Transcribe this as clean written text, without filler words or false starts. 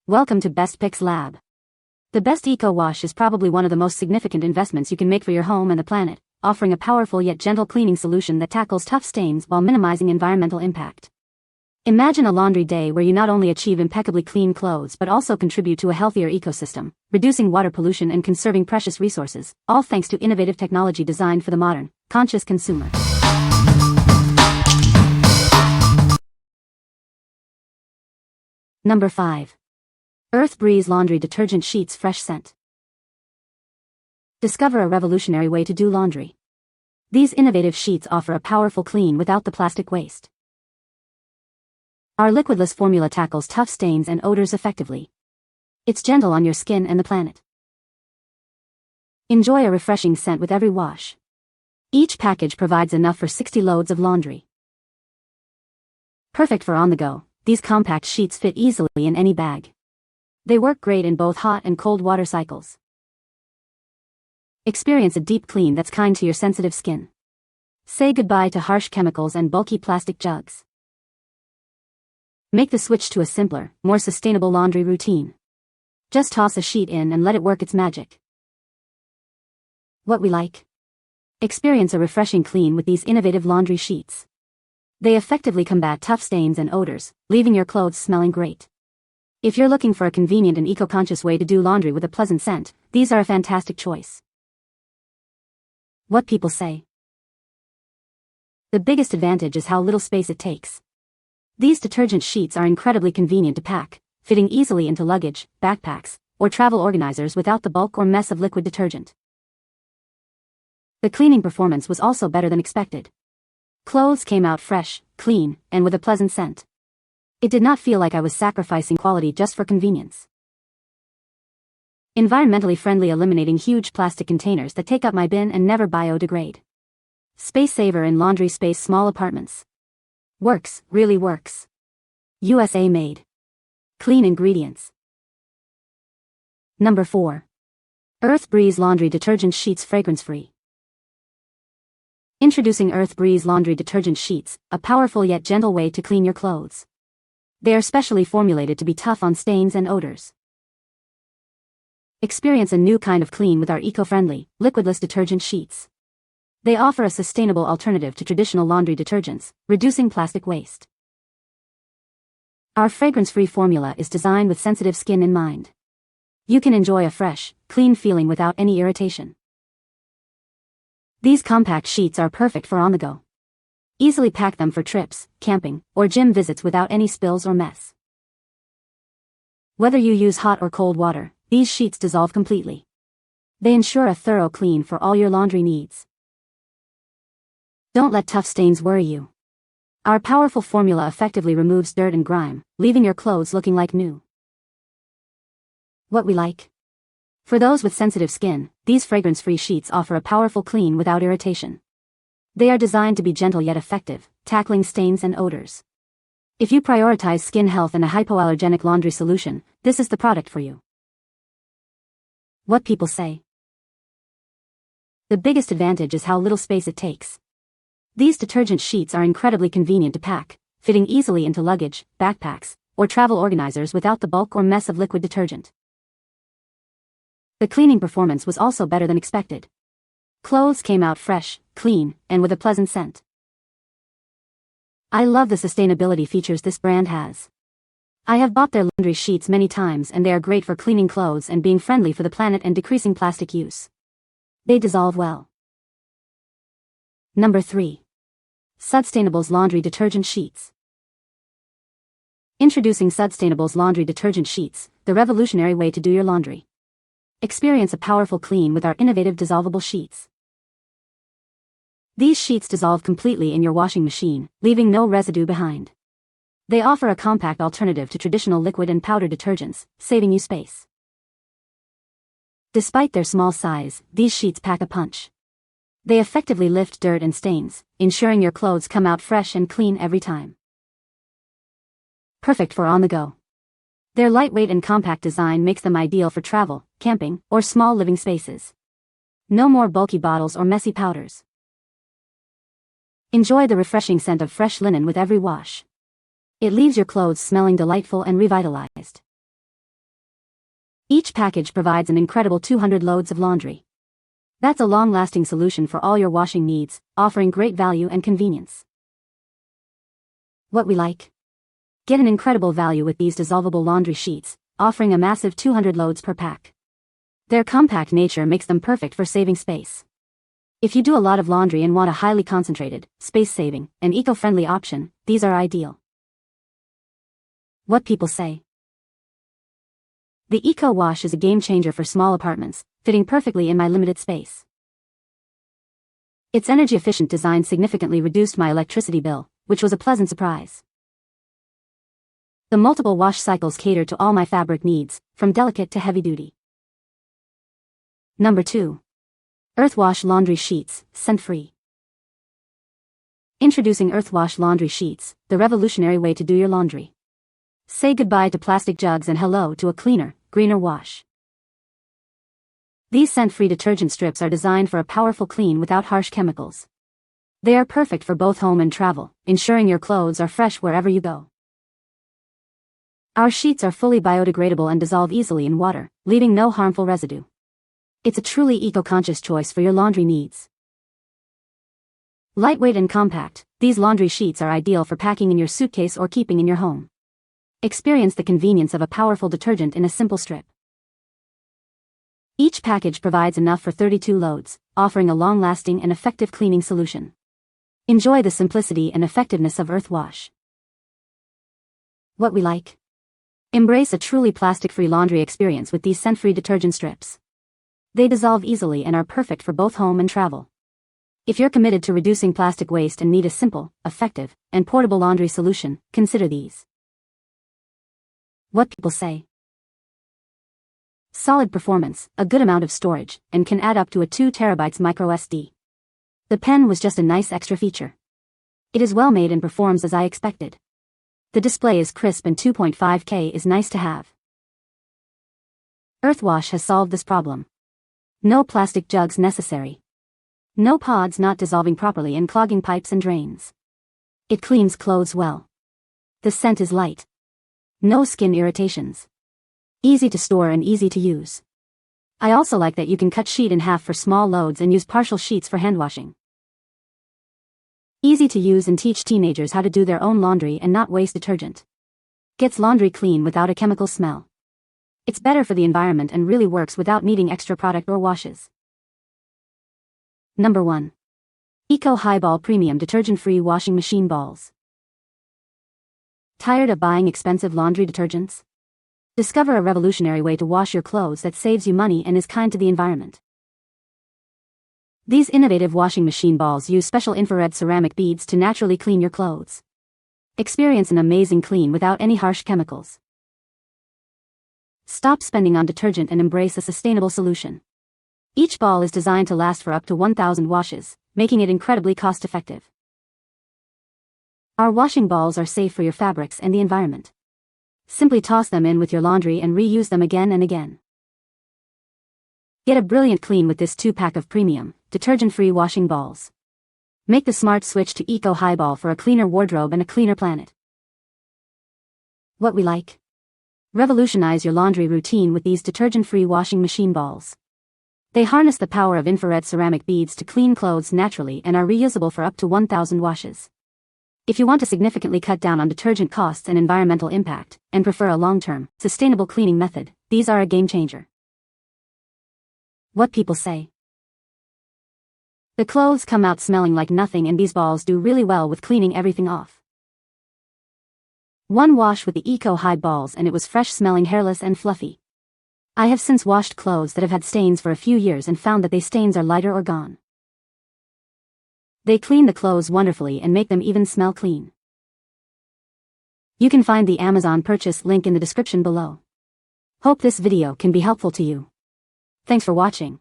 Welcome to Best Picks Lab. The Best Eco Wash is probably one of the most significant investments you can make for your home and the planet, offering a powerful yet gentle cleaning solution that tackles tough stains while minimizing environmental impact. Imagine a laundry day where you not only achieve impeccably clean clothes but also contribute to a healthier ecosystem, reducing water pollution and conserving precious resources, all thanks to innovative technology designed for the modern, conscious consumer. Number 5. Earth Breeze Laundry Detergent Sheets Fresh Scent. Discover a revolutionary way to do laundry. These innovative sheets offer a powerful clean without the plastic waste. Our liquidless formula tackles tough stains and odors effectively. It's gentle on your skin and the planet. Enjoy a refreshing scent with every wash. Each package provides enough for 60 loads of laundry. Perfect for on the go, these compact sheets fit easily in any bag. They work great in both hot and cold water cycles. Experience a deep clean that's kind to your sensitive skin. Say goodbye to harsh chemicals and bulky plastic jugs. Make the switch to a simpler, more sustainable laundry routine. Just toss a sheet in and let it work its magic. What we like? Experience a refreshing clean with these innovative laundry sheets. They effectively combat tough stains and odors, leaving your clothes smelling great. If you're looking for a convenient and eco-conscious way to do laundry with a pleasant scent, these are a fantastic choice. What people say. The biggest advantage is how little space it takes. These detergent sheets are incredibly convenient to pack, fitting easily into luggage, backpacks, or travel organizers without the bulk or mess of liquid detergent. The cleaning performance was also better than expected. Clothes came out fresh, clean, and with a pleasant scent. It did not feel like I was sacrificing quality just for convenience. Environmentally friendly, eliminating huge plastic containers that take up my bin and never biodegrade. Space saver in laundry space, small apartments. Works, really works. USA made. Clean ingredients. Number 4. Earth Breeze Laundry Detergent Sheets Fragrance-Free. Introducing Earth Breeze Laundry Detergent Sheets, a powerful yet gentle way to clean your clothes. They are specially formulated to be tough on stains and odors. Experience a new kind of clean with our eco-friendly, liquidless detergent sheets. They offer a sustainable alternative to traditional laundry detergents, reducing plastic waste. Our fragrance-free formula is designed with sensitive skin in mind. You can enjoy a fresh, clean feeling without any irritation. These compact sheets are perfect for on the go. Easily pack them for trips, camping, or gym visits without any spills or mess. Whether you use hot or cold water, these sheets dissolve completely. They ensure a thorough clean for all your laundry needs. Don't let tough stains worry you. Our powerful formula effectively removes dirt and grime, leaving your clothes looking like new. What we like? For those with sensitive skin, these fragrance-free sheets offer a powerful clean without irritation. They are designed to be gentle yet effective, tackling stains and odors. If you prioritize skin health and a hypoallergenic laundry solution, this is the product for you. What people say. The biggest advantage is how little space it takes. These detergent sheets are incredibly convenient to pack, fitting easily into luggage, backpacks, or travel organizers without the bulk or mess of liquid detergent. The cleaning performance was also better than expected. Clothes came out fresh, clean, and with a pleasant scent. I love the sustainability features this brand has. I have bought their laundry sheets many times and they are great for cleaning clothes and being friendly for the planet and decreasing plastic use. They dissolve well. Number 3. Sudstainables Laundry Detergent Sheets. Introducing Sudstainables Laundry Detergent Sheets, the revolutionary way to do your laundry. Experience a powerful clean with our innovative dissolvable sheets. These sheets dissolve completely in your washing machine, leaving no residue behind. They offer a compact alternative to traditional liquid and powder detergents, saving you space. Despite their small size, these sheets pack a punch. They effectively lift dirt and stains, ensuring your clothes come out fresh and clean every time. Perfect for on the go. Their lightweight and compact design makes them ideal for travel, camping, or small living spaces. No more bulky bottles or messy powders. Enjoy the refreshing scent of fresh linen with every wash. It leaves your clothes smelling delightful and revitalized. Each package provides an incredible 200 loads of laundry. That's a long-lasting solution for all your washing needs, offering great value and convenience. What we like? Get an incredible value with these dissolvable laundry sheets, offering a massive 200 loads per pack. Their compact nature makes them perfect for saving space. If you do a lot of laundry and want a highly concentrated, space-saving, and eco-friendly option, these are ideal. What people say. The EARTHWASH is a game-changer for small apartments, fitting perfectly in my limited space. Its energy-efficient design significantly reduced my electricity bill, which was a pleasant surprise. The multiple wash cycles cater to all my fabric needs, from delicate to heavy-duty. Number 2. EARTHWASH Laundry Sheets, Scent-Free. Introducing EARTHWASH Laundry Sheets, the revolutionary way to do your laundry. Say goodbye to plastic jugs and hello to a cleaner, greener wash. These scent-free detergent strips are designed for a powerful clean without harsh chemicals. They are perfect for both home and travel, ensuring your clothes are fresh wherever you go. Our sheets are fully biodegradable and dissolve easily in water, leaving no harmful residue. It's a truly eco-conscious choice for your laundry needs. Lightweight and compact, these laundry sheets are ideal for packing in your suitcase or keeping in your home. Experience the convenience of a powerful detergent in a simple strip. Each package provides enough for 32 loads, offering a long-lasting and effective cleaning solution. Enjoy the simplicity and effectiveness of EARTHWASH. What we like? Embrace a truly plastic-free laundry experience with these scent-free detergent strips. They dissolve easily and are perfect for both home and travel. If you're committed to reducing plastic waste and need a simple, effective, and portable laundry solution, consider these. What people say. Solid performance, a good amount of storage, and can add up to a 2 TB microSD. The pen was just a nice extra feature. It is well made and performs as I expected. The display is crisp and 2.5K is nice to have. EARTHWASH has solved this problem. No plastic jugs necessary. No pods not dissolving properly and clogging pipes and drains. It cleans clothes well. The scent is light. No skin irritations. Easy to store and easy to use. I also like that you can cut sheet in half for small loads and use partial sheets for hand washing. Easy to use and teach teenagers how to do their own laundry and not waste detergent. Gets laundry clean without a chemical smell. It's better for the environment and really works without needing extra product or washes. Number 1. Eco Highball Premium Detergent-Free Washing Machine Balls. Tired of buying expensive laundry detergents? Discover a revolutionary way to wash your clothes that saves you money and is kind to the environment. These innovative washing machine balls use special infrared ceramic beads to naturally clean your clothes. Experience an amazing clean without any harsh chemicals. Stop spending on detergent and embrace a sustainable solution. Each ball is designed to last for up to 1,000 washes, making it incredibly cost-effective. Our washing balls are safe for your fabrics and the environment. Simply toss them in with your laundry and reuse them again and again. Get a brilliant clean with this 2-pack of premium, detergent-free washing balls. Make the smart switch to Eco Highball for a cleaner wardrobe and a cleaner planet. What we like? Revolutionize your laundry routine with these detergent-free washing machine balls. They harness the power of infrared ceramic beads to clean clothes naturally and are reusable for up to 1,000 washes. If you want to significantly cut down on detergent costs and environmental impact, and prefer a long-term, sustainable cleaning method, these are a game-changer. What people say. The clothes come out smelling like nothing and these balls do really well with cleaning everything off. One wash with the Eco High balls and it was fresh-smelling, hairless and fluffy. I have since washed clothes that have had stains for a few years and found that they stains are lighter or gone. They clean the clothes wonderfully and make them even smell clean. You can find the Amazon purchase link in the description below. Hope this video can be helpful to you. Thanks for watching.